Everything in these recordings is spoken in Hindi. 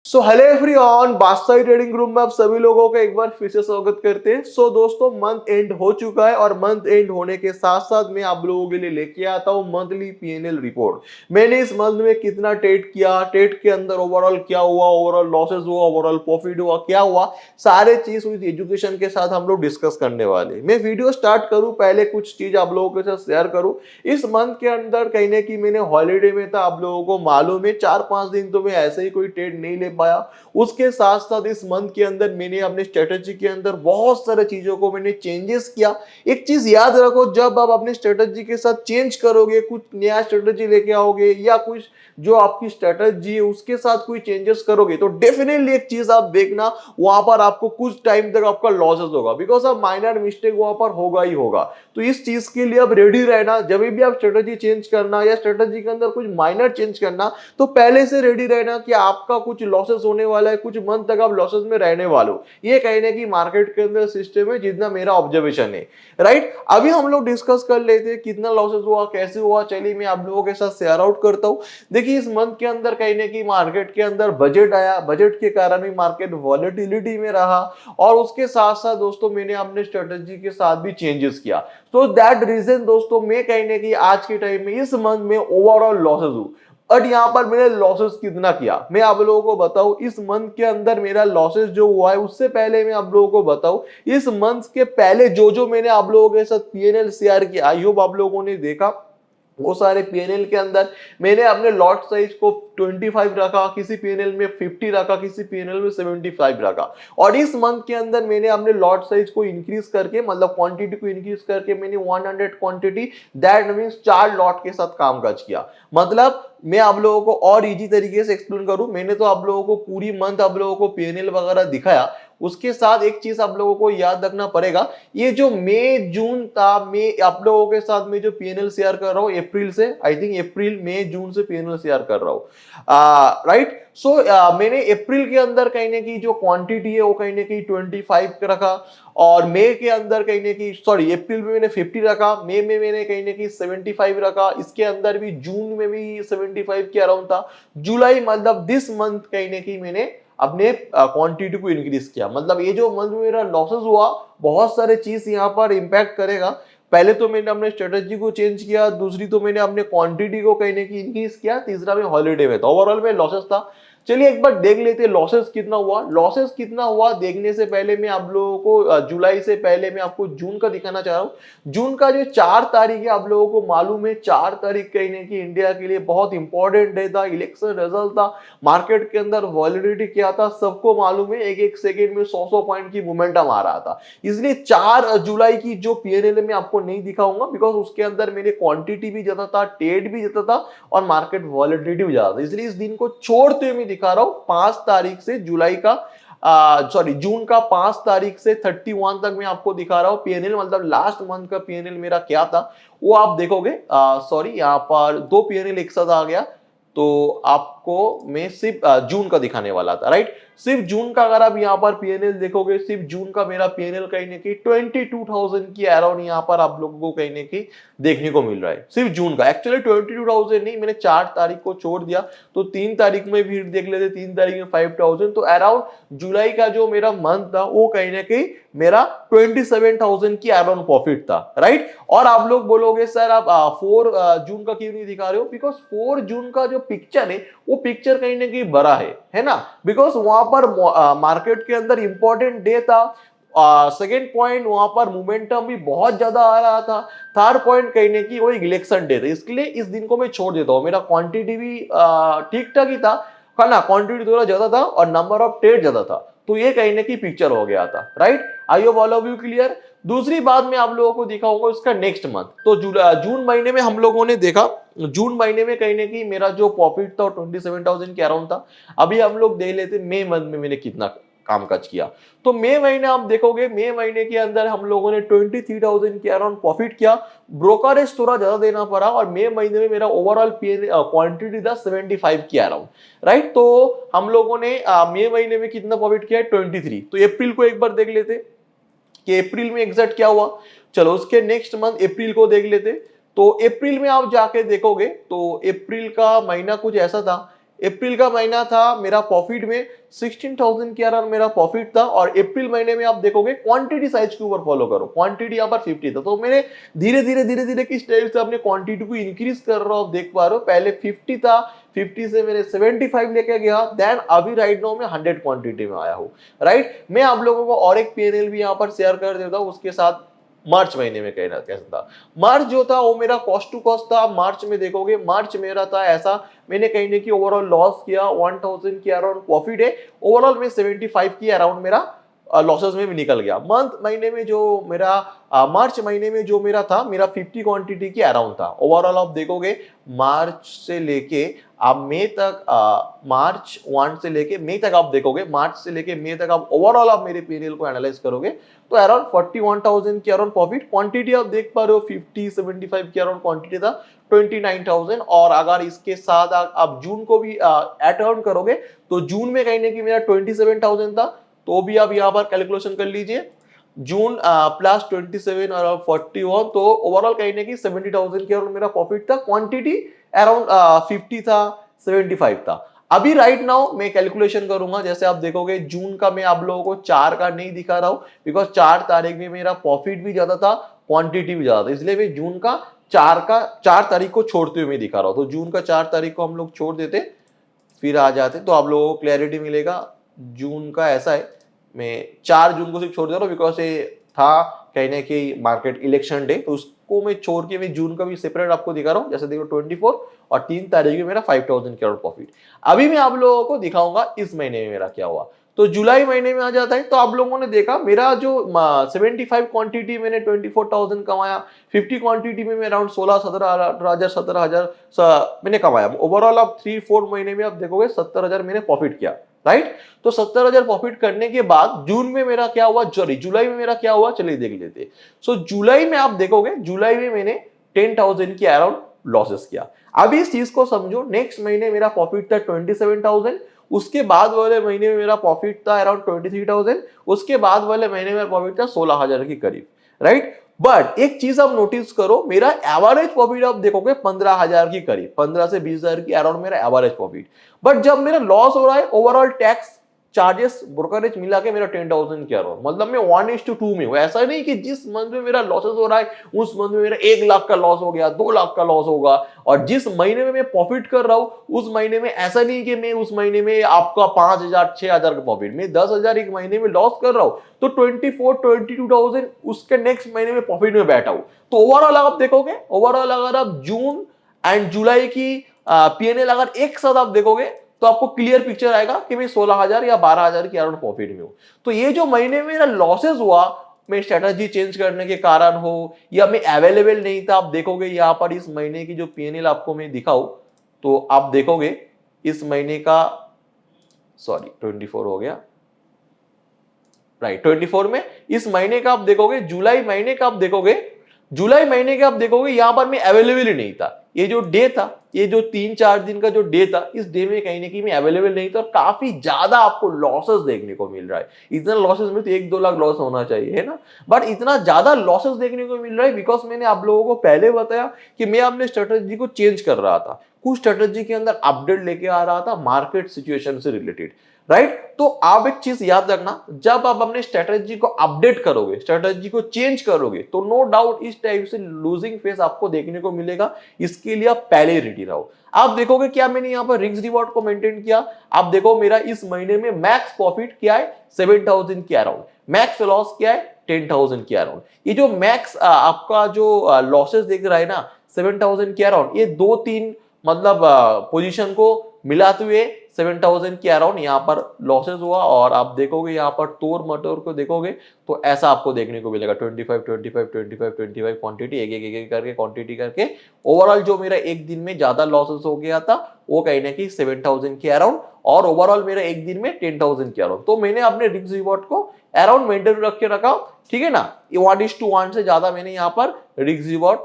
सो हेलो एवरीवन, बादशाही ट्रेडिंग ग्रुप में आप सभी लोगों का एक बार फिर से स्वागत करते हैं। दोस्तों, मंथ एंड हो चुका है और मंथ एंड होने के साथ साथ मैं आप लोगों के लिए लेके आता हूँ मंथली पीएनएल रिपोर्ट। मैंने इस मंथ में कितना ट्रेड किया, ट्रेड के अंदर ओवरऑल क्या हुआ, ओवरऑल लॉसेस हुआ, ओवरऑल प्रॉफिट हुआ, क्या हुआ, सारे चीज विद एजुकेशन के साथ हम लोग डिस्कस करने वाले। मैं वीडियो स्टार्ट करूँ पहले कुछ चीज आप लोगों के साथ शेयर करूँ। इस मंथ के अंदर कहीं ना कहीं मैंने हॉलीडे में था, आप लोगों को मालूम है, 4-5 दिन तो मैं ऐसे ही कोई ट्रेड नहीं ले पाया। उसके साथ साथ इस मंथ के अंदर मैंने अपने स्ट्रेटजी के अंदर बहुत सारे चीजों को मैंने चेंजेस किया। एक चीज याद रखो, जब आप अपने स्ट्रेटजी के साथ चेंज करोगे, कुछ नया स्ट्रेटजी लेके आओगे या कुछ जो आपकी स्ट्रेटजी है उसके साथ कोई चेंजेस करोगे, तो डेफिनेटली एक चीज आप देखना, वहां पर आपको कुछ टाइम तक आपका लॉसेस होगा, बिकॉज ऑफ माइनर मिस्टेक वहां पर होगा ही होगा। तो इस चीज के लिए आप रेडी रहना, जब भी आप स्ट्रेटजी चेंज करना या स्ट्रेटजी के अंदर कुछ माइनर चेंज करना, तो पहले से रेडी रहना कि आपका कुछ लॉसेस होने वाला है, कुछ मंथ तक आप लॉसेस में रहने वाले हो। ये कहने की मार्केट के अंदर सिस्टम है, जितना मेरा ऑब्जर्वेशन है। राइट, अभी हम लोग डिस्कस कर लेते हैं कितना लॉसेस हुआ, कैसे हुआ। चलिए मैं आप लोगों के साथ शेयर आउट करता हूं। देखिए, इस मंथ के अंदर कहने की मार्केट के अंदर बजट आया, बजट के कारण भी मार्केट वॉलेटिलिटी में रहा, और उसके साथ साथ दोस्तों मैंने अपने स्ट्रेटजी के साथ भी चेंजेस किया। तो दैट रीजन दोस्तों, मैं कहने की आज के टाइम में इस मंथ में ओवरऑल लॉसेस हूं। और यहां पर मैंने लॉसेस कितना किया मैं आप लोगों को बताऊं। इस मंथ के अंदर मेरा लॉसेस जो हुआ है, उससे पहले मैं आप लोगों को बताऊं, इस मंथ के पहले जो जो मैंने आप लोगों के साथ पीएनएल शेयर किया, आई होप आप लोगों ने देखा। वो सारे पीएनएल के अंदर मैंने अपने लॉट साइज को 25 रखा, किसी पीएनएल में 50 रखा, किसी पीएनएल में 75 रखा। और इस मंथ के अंदर मैंने अपने लॉट साइज को इंक्रीज करके, मतलब क्वांटिटी को इंक्रीज करके, मैंने 100 क्वांटिटी, दैट मींस 4 लॉट के साथ कामकाज किया। मतलब मैं आप लोगों को और इजी तरीके से एक्सप्लेन करूं, मैंने तो आप लोगों को पूरी मंथ आप लोगों को पीएनएल वगैरह दिखाया। उसके साथ एक चीज आप लोगों को याद रखना पड़ेगा, ये जो मई जून था, मैं आप लोगों के साथ में जो पीएनएल शेयर कर रहा हूँ अप्रैल से, आई थिंक अप्रैल मई जून से पीएनएल शेयर कर रहा हूँ। राइट, सो मैंने अप्रैल के अंदर कहने की जो क्वांटिटी है वो कहने की 25 रखा, और मई के अंदर कहने की, सॉरी, अप्रैल में मैंने 50 रखा, मई में मैंने कहने की 75 रखा, इसके अंदर भी जून में भी 75 के अराउंड था। जुलाई मतलब दिस मंथ कहने की मैंने अपने क्वांटिटी को इंक्रीज किया। मतलब ये जो मंथ में मेरा लॉसेस हुआ, बहुत सारे चीज यहाँ पर इंपैक्ट करेगा। पहले तो मैंने अपने स्ट्रेटजी को चेंज किया, दूसरी तो मैंने अपने क्वांटिटी को कहने की इंक्रीज किया, तीसरा मैं हॉलीडे में था, ओवरऑल में लॉसेस था। चलिए एक बार देख लेते हैं लॉसेस कितना हुआ। लॉसेस कितना हुआ देखने से पहले मैं आप लोगों को जुलाई से पहले मैं आपको जून का दिखाना चाह रहा हूँ। जून का जो 4 तारीख है, आप लोगों को मालूम है 4 तारीख कहने की इंडिया के लिए बहुत इंपॉर्टेंट डे था, इलेक्शन रिजल्ट था, मार्केट के अंदर वॉलिडिटी क्या था सबको मालूम है, एक एक सेकेंड में 100 पॉइंट की मोमेंटम आ रहा था। इसलिए 4 जुलाई की जो पीएनएल में आपको नहीं दिखाऊंगा, बिकॉज उसके अंदर मेरे क्वांटिटी भी ज्यादा था, ट्रेड भी ज्यादा था, और मार्केट वॉलिडिटी भी ज्यादा था। इसलिए इस दिन को छोड़ते हुए मैं दिखा रहा हूं 5 तारीख से जुलाई का, सॉरी जून का 5 तारीख से 31 तक मैं आपको दिखा रहा हूं पीएनएल, मतलब लास्ट मंथ का पीएनएल मेरा क्या था वो आप देखोगे। सॉरी, यहाँ पर 2 पीएनएल एक साथ आ गया, तो आपको मैं सिर्फ जून का दिखाने वाला था। राइट, सिर्फ जून का अगर आप यहाँ पर पीएनएल देखोगे, सिर्फ जून का मेरा पीएनएल कहने की 22,000 की अराउंड यहाँ पर आप लोगों को कहने की देखने को मिल रहा है, सिर्फ जून का। एक्चुअली 22,000 नहीं, मैंने 4 तारीख को छोड़ दिया, तो 3 तारीख में भी देख लेते, 3 तारीख में 5,000, तो अराउंड जुलाई का जो मेरा मंथ था वो कहीं ना कहीं मेरा 27,000 की अराउंड प्रॉफिट था। राइट, और आप लोग बोलोगे सर आप 4 जून का क्यों नहीं दिखा रहे हो, बिकॉज 4 जून का जो पिक्चर है वो पिक्चर कहीं ना कहीं बड़ा है ना, बिकॉज वहां पर मार्केट के अंदर इंपॉर्टेंट डे था। सेकेंड पॉइंट, वहां पर मोमेंटम भी बहुत ज्यादा आ रहा था। थर्ड पॉइंट कहने की वो इलेक्शन डे था, इसलिए इस दिन को मैं छोड़ देता हूँ। मेरा क्वांटिटी भी ठीक ठाक ही था, है ना, क्वांटिटी थोड़ा ज्यादा था और नंबर ऑफ ट्रेड ज्यादा था, तो ये कहने की पिक्चर हो गया था। Right, I hope all of you clear. दूसरी बात मैं आप लोगों को दिखाऊंगा इसका नेक्स्ट मंथ, तो जून महीने में हम लोगों ने देखा, जून महीने में कहने की मेरा जो प्रॉफिट था 27,000 के अराउंड था। अभी हम लोग देख लेते मई मंथ में मैंने कितना कामकाज किया। तो मई महीने आप देखोगे, मई महीने के अंदर हम लोगों ने 23,000 के अराउंड प्रॉफिट किया। ब्रोकरेज थोड़ा ज्यादा देना पड़ा, और मई महीने में मेरा ओवरऑल क्वांटिटी था 75 के अराउंड। राइट, तो हम लोगों ने मई महीने में कितना प्रॉफिट किया है 23। तो अप्रैल को एक बार देख लेते कि अप्रैल में एग्जैक्ट क्या हुआ। चलो उसके नेक्स्ट मंथ अप्रैल को देख लेते। तो अप्रैल में आप जाके देखोगे तो अप्रैल का महीना कुछ ऐसा था अप्रैल का महीना था, मेरा प्रॉफिट में 16,000 के अराउंड मेरा प्रॉफिट था। और अप्रैल महीने में आप देखोगे क्वांटिटी साइज के ऊपर फॉलो करो, क्वांटिटी यहाँ पर 50 था, तो मैंने धीरे धीरे किस टाइप से अपने क्वांटिटी को इंक्रीज कर रहा हूँ, देख पा रहे हो। पहले 50 था, 50 से मैंने 75 लेके गया, देन अभी राइट नाउ मैं 100 क्वांटिटी में आया हूँ, राइट। मैं आप लोगों को और एक पीएनएल भी यहाँ पर शेयर कर देता हूँ उसके साथ। मार्च महीने में कहना कैसा था, मार्च जो था वो मेरा कॉस्ट टू कॉस्ट था। मार्च में देखोगे, मार्च मेरा था ऐसा, मैंने कहीं ना कहीं ओवरऑल लॉस किया, 1000 के अराउंड प्रॉफिट है, ओवरऑल में 75 की अराउंड मेरा लॉसेस में भी निकल गया। मंथ महीने में जो मेरा मार्च महीने में जो मेरा था, मेरा 50 क्वांटिटी की अराउंड था। ओवरऑल आप देखोगे मार्च से लेके आप मई तक, मार्च 1 से लेके मई तक आप देखोगे, मार्च से लेके मई तक आप ओवरऑल आप मेरे पीएनएल को एनालाइज करोगे तो अराउंड 41,000 के अराउंड प्रॉफिट। क्वांटिटी आप देख पा रहे हो 50 75 के अराउंड क्वांटिटी था, 29,000। और अगर इसके साथ आप जून को भी एड ऑन करोगे तो जून में कहीं ना कहीं मेरा 27,000 था, तो भी आप यहाँ पर कैलकुलेशन कर लीजिए, जून प्लस 27 और 41, तो ओवरऑल कहीं ना कहीं 70,000 के अराउंड मेरा प्रॉफिट था। क्वांटिटी अराउंड 50 था, 75 था। अभी राइट नाउ मैं कैलकुलेशन करूंगा, जैसे आप देखोगे जून का मैं आप लोगों को 4 का नहीं दिखा रहा हूं, बिकॉज 4 तारीख में मेरा प्रॉफिट भी ज्यादा था, क्वांटिटी भी ज्यादा था, इसलिए मैं जून का 4 तारीख को छोड़ते हुए मैं दिखा रहा हूं। तो जून का 4 तारीख को हम लोग छोड़ देते, फिर आ जाते, तो आप लोगों को क्लैरिटी मिलेगा। जून का ऐसा है, मैं 4 जून को सिर्फ छोड़ दे रहा हूँ बिकॉज ये था कहने की मार्केट इलेक्शन डे, तो उसको मैं छोड़ के मैं जून का भी सेपरेट आपको दिखा रहा हूँ। जैसे देखो 24 और 3 तारीख में मेरा 5,000 करोड़ प्रॉफिट। अभी मैं आप लोगों को दिखाऊंगा इस महीने में मेरा क्या हुआ। तो जुलाई महीने में आ जाता है, तो आप लोगों ने देखा मेरा जो 75 क्वांटिटी मैंने 24,000 कमाया, 50 क्वांटिटी में मैं अराउंड 16 17 हजार 17 हजार मैंने कमाया। ओवरऑल आप 3-4 महीने में आप देखोगे 70,000 मैंने प्रॉफिट किया, राइट। तो 70,000 प्रॉफिट करने के बाद जून में मेरा क्या हुआ, सॉरी जुलाई में मेरा क्या हुआ, चलिए देख लेते। सो जुलाई में आप देखोगे, जुलाई में मैंने 10,000 की अराउंड लॉसेस किया। अब इस चीज को समझो, नेक्स्ट महीने मेरा प्रॉफिट था 27,000, उसके बाद वाले महीने में मेरा प्रॉफिट था अराउंड 23,000, उसके बाद वाले महीने में प्रॉफिट था 16,000 के करीब, राइट। बट एक चीज आप नोटिस करो, मेरा एवरेज प्रॉफिट आप देखोगे 15,000 की करीब, 15 से 20,000 की अराउंड मेरा एवरेज प्रॉफिट। बट जब मेरा लॉस हो रहा है, ओवरऑल टैक्स चार्जेस ब्रोकरेज मिला के मेरा 10,000 के अराउंड, मतलब मैं 1:2 में हूं। ऐसा नहीं कि जिस मंथ में मेरा लॉसेस हो रहा है उस मंथ में मेरा 1 लाख का लॉस हो गया, 2 लाख का लॉस होगा, और जिस महीने में मैं प्रॉफिट कर रहा हूं उस महीने में ऐसा नहीं कि मैं उस महीने में आपका 5,000 6,000 का प्रॉफिट, मैं 10,000 एक महीने में लॉस कर रहा हूं, तो 22,000 उसके नेक्स्ट महीने में प्रॉफिट में बैठा हूं। तो ओवरऑल आप देखोगे, ओवरऑल अगर आप जून एंड जुलाई की पीएनएल अगर एक साथ आप देखोगे तो आपको क्लियर पिक्चर आएगा कि मैं 16,000 या 12,000 के अराउंड प्रॉफिट में हूं। तो ये जो महीने में मेरा लॉसेस हुआ, मैं स्ट्रेटजी चेंज करने के कारण हो या मैं अवेलेबल नहीं था, आप देखोगे यहां पर इस महीने की जो पीएनएल आपको मैं दिखाऊं तो आप देखोगे इस महीने का, सॉरी 24 हो गया, राइट 24 में इस महीने का आप देखोगे, जुलाई महीने का आप देखोगे, जुलाई महीने का आप देखोगे यहां पर मैं अवेलेबल ही नहीं था। ये जो डे था, ये जो 3-4 दिन का जो डे था, इस डे में कहीं ना कहीं मैं अवेलेबल नहीं था और काफी ज्यादा आपको लॉसेस देखने को मिल रहा है। इतना लॉसेस में तो 1-2 लाख लॉस होना चाहिए, है ना, बट इतना ज्यादा लॉसेस देखने को मिल रहा है बिकॉज मैंने आप लोगों को पहले बताया कि मैं अपने स्ट्रेटेजी को चेंज कर रहा था, कुछ स्ट्रेटेजी के अंदर अपडेट लेके आ रहा था मार्केट सिचुएशन से रिलेटेड, राइट। तो आप एक चीज याद रखना, जब आप अपने स्ट्रेटेजी को अपडेट करोगे, स्ट्रेटेजी को चेंज करोगे, तो नो डाउट इस टाइप से लूजिंग फेस आपको देखने को मिलेगा। इसके लिए आप पहले रेडी रहो। आप देखोगे क्या मैंने यहाँ पर रिस्क रिवॉर्ड को मेंटेन किया। आप देखो मेरा इस महीने में मैक्स प्रॉफिट क्या है, 7,000 के अराउंड, मैक्स लॉस क्या है, 10,000 के अराउंड। ये जो मैक्स आपका जो लॉसेस दिख रहा है ना 7,000 के अराउंड, ये 2-3 मतलब पोजीशन को मिलाते हुए 7,000 के अराउंड यहाँ पर लॉसेस हुआ। और आप देखोगे यहाँ पर तोड़ मटोड़ को देखोगे तो ऐसा आपको देखने को मिलेगा 25 क्वांटिटी, एक करके क्वांटिटी करके ओवरऑल जो मेरा एक दिन में ज्यादा लॉसेस हो गया था वो कहीं ना कहीं 7,000 के अराउंड, और ओवरऑल मेरा एक दिन में 10,000 के अराउंड। तो मैंने अपने रिस्क रिवॉर्ड को अराउंड मेंटेन रख के रखा, ठीक है ना। 1:1 से ज्यादा मैंने यहाँ पर रिस्क रिवॉर्ड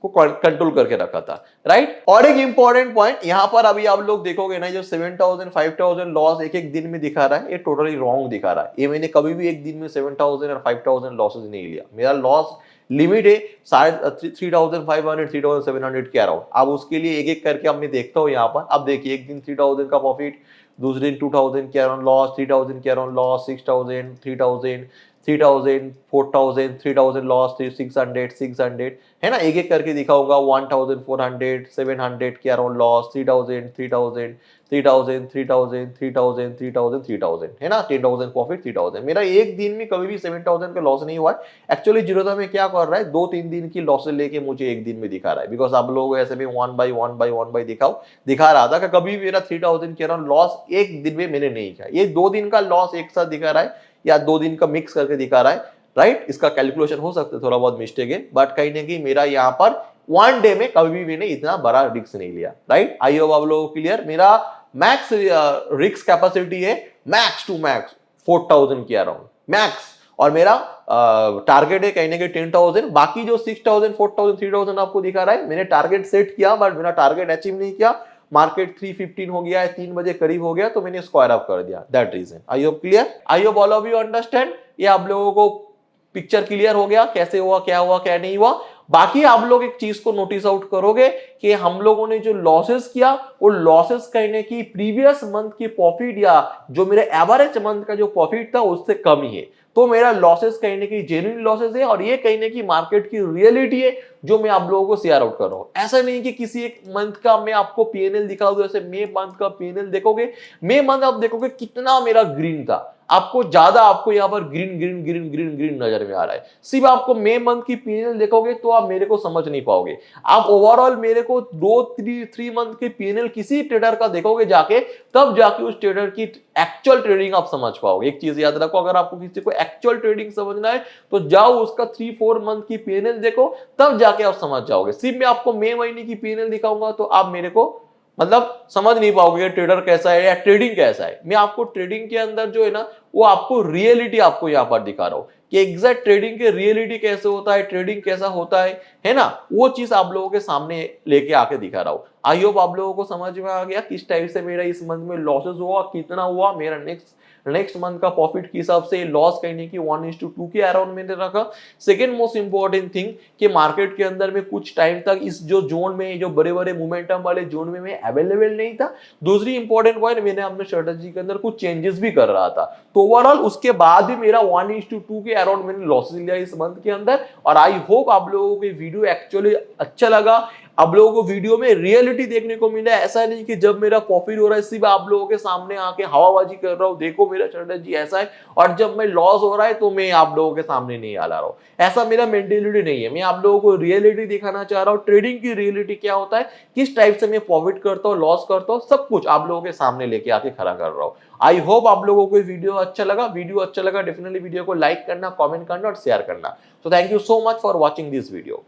को कंट्रोल करके रखा था, राइट। और एक इंपॉर्टेंट पॉइंट यहाँ पर अभी आप लोग देखोगे ना, जो 7,000 5,000 लॉस एक एक दिन में दिखा रहा है, ये टोटली रॉन्ग दिखा रहा है। ये मैंने कभी भी एक दिन में 7,000 और 5,000 लॉसेस नहीं लिया। मेरा लॉस लिमिट है शायद 3500 3700 के अराउंड। अब उसके लिए एक एक करके अब मैं देखता हूँ यहाँ पर। अब देखिए एक दिन 3000 का प्रॉफिट, दूसरे दिन 2000 के अराउंड लॉस, 3000 के अराउंड लॉस, 6000 3000 3000 4000 3000 लॉस, 600 600 है ना। एक एक करके दिखाऊंगा। 1400 700 के अराउंड लॉस, 3000 3000 3000 3000 3000 3000 3000 है ना। 10,000 प्रॉफिट 3000। मेरा एक दिन में कभी भी 7,000 का लॉस नहीं हुआ है। एक्चुअली जीरोधा में क्या कर रहा है, 2-3 दिन की लॉसेस लेके मुझे एक दिन में दिखा रहा है। बिकॉज आप लोग ऐसे में 1 बाय 1 दिखा रहा था कि कभी मेरा 3000 के अराउंड लॉस एक दिन में मैंने नहीं किया। ये 2 दिन का लॉस एक साथ दिखा रहा है या 2 दिन का मिक्स करके दिखा रहा है, राइट। इसका कैलकुलेशन हो सकता है थोड़ा बहुत मिस्टेक है, बट कहीं ना कहीं मेरा यहाँ पर 1 डे में कभी भी मैंने इतना बड़ा रिस्क नहीं लिया, राइट। आई होप आप लोगों को क्लियर। मेरा मैक्स रिस्क कैपेसिटी है मैक्स टू मैक्स 4000 के अराउंड मैक्स, और मेरा टारगेट है कहीं ना कहीं 10,000। बाकी जो 6000 4000 3000 आपको दिखा रहा है, मैंने टारगेट सेट किया बट मेरा टारगेट अचीव नहीं किया। मार्केट 315 हो गया है, 3 बजे करीब हो गया, तो मैंने स्क्वायर ऑफ कर दिया, that reason. I hope clear, I hope all of you understand. ये आप लोगों को पिक्चर क्लियर हो गया कैसे हुआ क्या नहीं हुआ। बाकी आप लोग एक चीज को नोटिस आउट करोगे कि हम लोगों ने जो लॉसेस किया वो लॉसेस कहने की प्रीवियस मंथ की प्रॉफिट या जो मेरे एवरेज मंथ का जो प्रॉफिट था उससे कम ही है। तो मेरा लॉसेस कहने की जेन्युइन लॉसेस है, और ये कहने की मार्केट की रियलिटी है जो मैं आप लोगों को शेयर आउट कर रहा हूं। ऐसा नहीं कि किसी एक मंथ का मैं आपको पीएनएल दिखा दूं। जैसे मे मंथ का पीएनएल देखोगे, मे मंथ आप देखोगे कितना मेरा ग्रीन था, आपको ज्यादा आपको यहाँ पर green green green green green नजर में आ रहा है। सिर्फ आपको मे मंथ की पीएनएल देखोगे तो आप मेरे को समझ नहीं पाओगे। आप ओवरऑल मेरे को 2-3 मंथ के पीएनएल किसी ट्रेडर का देखोगे जाके, तब जाके उस ट्रेडर की एक्चुअल ट्रेडिंग आप समझ पाओगे। एक चीज याद रखो, अगर आपको किसी को एक्चुअल ट्रेडिंग समझना है तो जाओ उसका 3-4 मंथ की पीएनएल देखो, तब जाके आप समझ जाओगे। सिर्फ मैं आपको मे महीने की पीएनएल दिखाऊंगा तो आप मेरे को मतलब समझ नहीं पाओगे ट्रेडर कैसा है या ट्रेडिंग कैसा है। मैं आपको ट्रेडिंग के अंदर जो है ना वो आपको रियलिटी आपको यहाँ पर दिखा रहा हूं कि एग्जैक्ट ट्रेडिंग के रियलिटी कैसे होता है, ट्रेडिंग कैसा होता है ना। वो चीज आप लोगों के सामने लेके आके दिखा रहा हूं। आई होप आप लोगों को समझ में आ गया किस टाइप से मेरा इस मंथ में लॉसेस हुआ, कितना हुआ, मेरा नेक्स्ट मंथ का प्रॉफिट के हिसाब से लॉस कहने की 1:2 के अराउंड मैंने रखा। सेकेंड मोस्ट इंपॉर्टेंट थिंग कि मार्केट के अंदर में कुछ टाइम तक इस जो जोन में, जो बड़े बड़े मोमेंटम वाले जोन में मैं अवेलेबल नहीं था। दूसरी इंपॉर्टेंट पॉइंट, मैंने अपने स्ट्रेटजी के अंदर कुछ चेंजेस भी कर रहा था, तो ओवरऑल उसके बाद भी मेरा 1:2 के अराउंड मैंने लॉसेस लिया इस मंथ के अंदर। और आई होप आप लोगों को वीडियो एक्चुअली अच्छा लगा, आप लोगों को वीडियो में रियलिटी देखने को मिला। ऐसा नहीं कि जब मेरा प्रॉफिट हो रहा है सिर्फ आप लोगों के सामने आके हवाबाजी कर रहा हूं, देखो मेरा स्ट्रेटजी ऐसा है, और जब मैं लॉस हो रहा है तो मैं आप लोगों के सामने नहीं आ रहा हूं। ऐसा मेरा मेंटेलिटी नहीं है। मैं आप लोगों को रियलिटी दिखाना चाह रहा हूं, ट्रेडिंग की रियलिटी क्या होता है, किस टाइप से मैं प्रॉफिट करता हूं, लॉस करता हूं, सब कुछ आप लोगों के सामने लेके आके खड़ा कर रहा हूं। आई होप आप लोगों को वीडियो अच्छा लगा डेफिनेटली वीडियो को लाइक करना, कमेंट करना और शेयर करना। So thank you so much for watching this video.